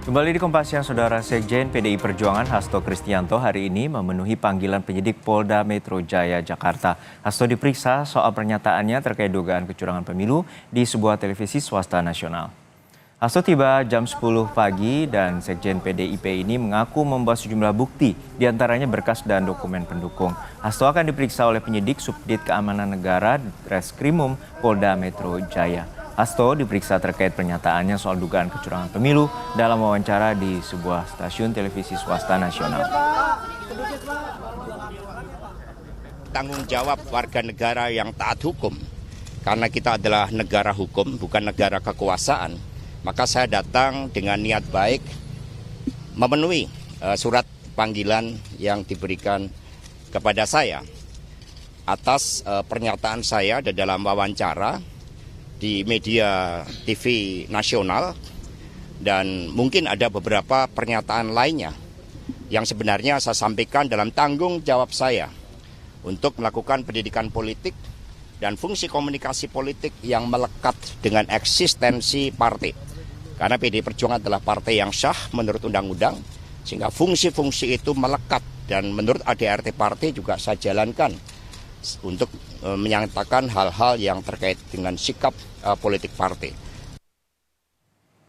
Kembali di Kompas Siang, Saudara. Sekjen PDI Perjuangan Hasto Kristianto hari ini memenuhi panggilan penyidik Polda Metro Jaya, Jakarta. Hasto diperiksa soal pernyataannya terkait dugaan kecurangan pemilu di sebuah televisi swasta nasional. Hasto tiba jam 10 pagi dan Sekjen PDIP ini mengaku membawa sejumlah bukti, diantaranya berkas dan dokumen pendukung. Hasto akan diperiksa oleh penyidik Subdit Keamanan Negara Reskrimum Polda Metro Jaya. Hasto diperiksa terkait pernyataannya soal dugaan kecurangan pemilu dalam wawancara di sebuah stasiun televisi swasta nasional. Tanggung jawab warga negara yang taat hukum, karena kita adalah negara hukum, bukan negara kekuasaan, maka saya datang dengan niat baik memenuhi surat panggilan yang diberikan kepada saya atas pernyataan saya di dalam wawancara di media TV nasional, dan mungkin ada beberapa pernyataan lainnya yang sebenarnya saya sampaikan dalam tanggung jawab saya untuk melakukan pendidikan politik dan fungsi komunikasi politik yang melekat dengan eksistensi partai. Karena PDI Perjuangan adalah partai yang sah menurut undang-undang, sehingga fungsi-fungsi itu melekat, dan menurut ADRT partai juga saya jalankan untuk menyatakan hal-hal yang terkait dengan sikap politik partai.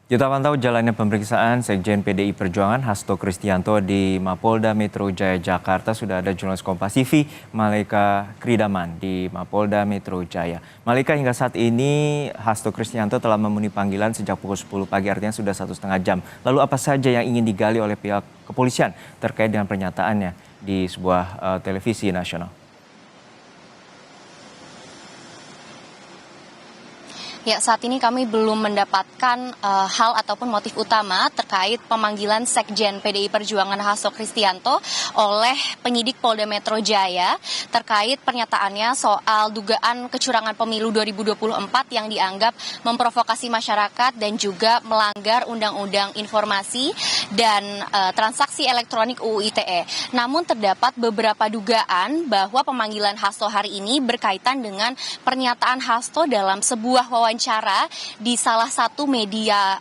Kita pantau jalannya pemeriksaan Sekjen PDI Perjuangan Hasto Kristianto di Mapolda Metro Jaya, Jakarta. Sudah ada jurnalis Kompas TV Malaika Kridaman di Mapolda Metro Jaya. Malaika, hingga saat ini Hasto Kristianto telah memenuhi panggilan sejak pukul 10 pagi, artinya sudah 1,5 jam. Lalu apa saja yang ingin digali oleh pihak kepolisian terkait dengan pernyataannya di sebuah televisi nasional? Ya, saat ini kami belum mendapatkan hal ataupun motif utama terkait pemanggilan Sekjen PDI Perjuangan Hasto Kristianto oleh penyidik Polda Metro Jaya terkait pernyataannya soal dugaan kecurangan pemilu 2024 yang dianggap memprovokasi masyarakat dan juga melanggar Undang-Undang Informasi dan Transaksi Elektronik UU ITE. Namun terdapat beberapa dugaan bahwa pemanggilan Hasto hari ini berkaitan dengan pernyataan Hasto dalam sebuah wawancara di salah satu media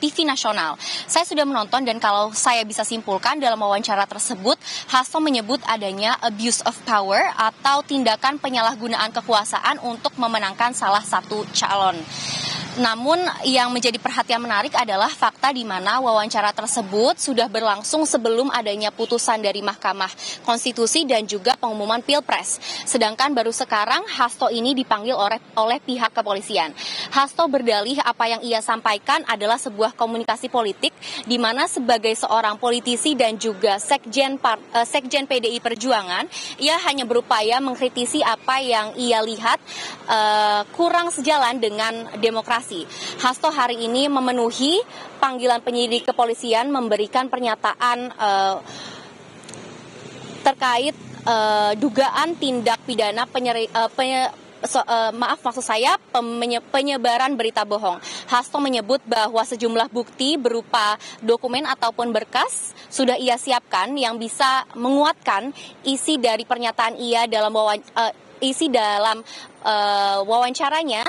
TV nasional. Saya sudah menonton, dan kalau saya bisa simpulkan dalam wawancara tersebut, Hasto menyebut adanya abuse of power atau tindakan penyalahgunaan kekuasaan untuk memenangkan salah satu calon. Namun yang menjadi perhatian menarik adalah fakta di mana wawancara tersebut sudah berlangsung sebelum adanya putusan dari Mahkamah Konstitusi dan juga pengumuman Pilpres. Sedangkan baru sekarang Hasto ini dipanggil oleh pihak kepolisian. Hasto berdalih apa yang ia sampaikan adalah sebuah komunikasi politik di mana sebagai seorang politisi dan juga Sekjen PDI Perjuangan, ia hanya berupaya mengkritisi apa yang ia lihat kurang sejalan dengan demokrasi. Hasto hari ini memenuhi panggilan penyidik kepolisian, memberikan pernyataan terkait dugaan tindak pidana penyebaran berita bohong. Hasto menyebut bahwa sejumlah bukti berupa dokumen ataupun berkas sudah ia siapkan yang bisa menguatkan isi dari pernyataan ia dalam wawancaranya.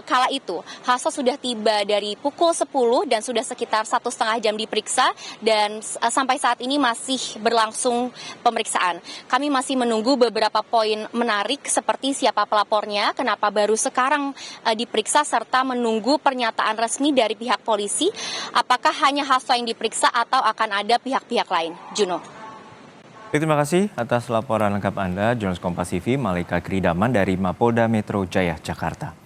Kala itu Hasto sudah tiba dari pukul 10 dan sudah sekitar 1,5 jam diperiksa, dan sampai saat ini masih berlangsung pemeriksaan. Kami masih menunggu beberapa poin menarik seperti siapa pelapornya, kenapa baru sekarang diperiksa, serta menunggu pernyataan resmi dari pihak polisi apakah hanya Hasto yang diperiksa atau akan ada pihak-pihak lain. Juno. Terima kasih atas laporan lengkap Anda, jurnalis Kompas TV Malaika Kridaman dari Mapolda Metro Jaya, Jakarta.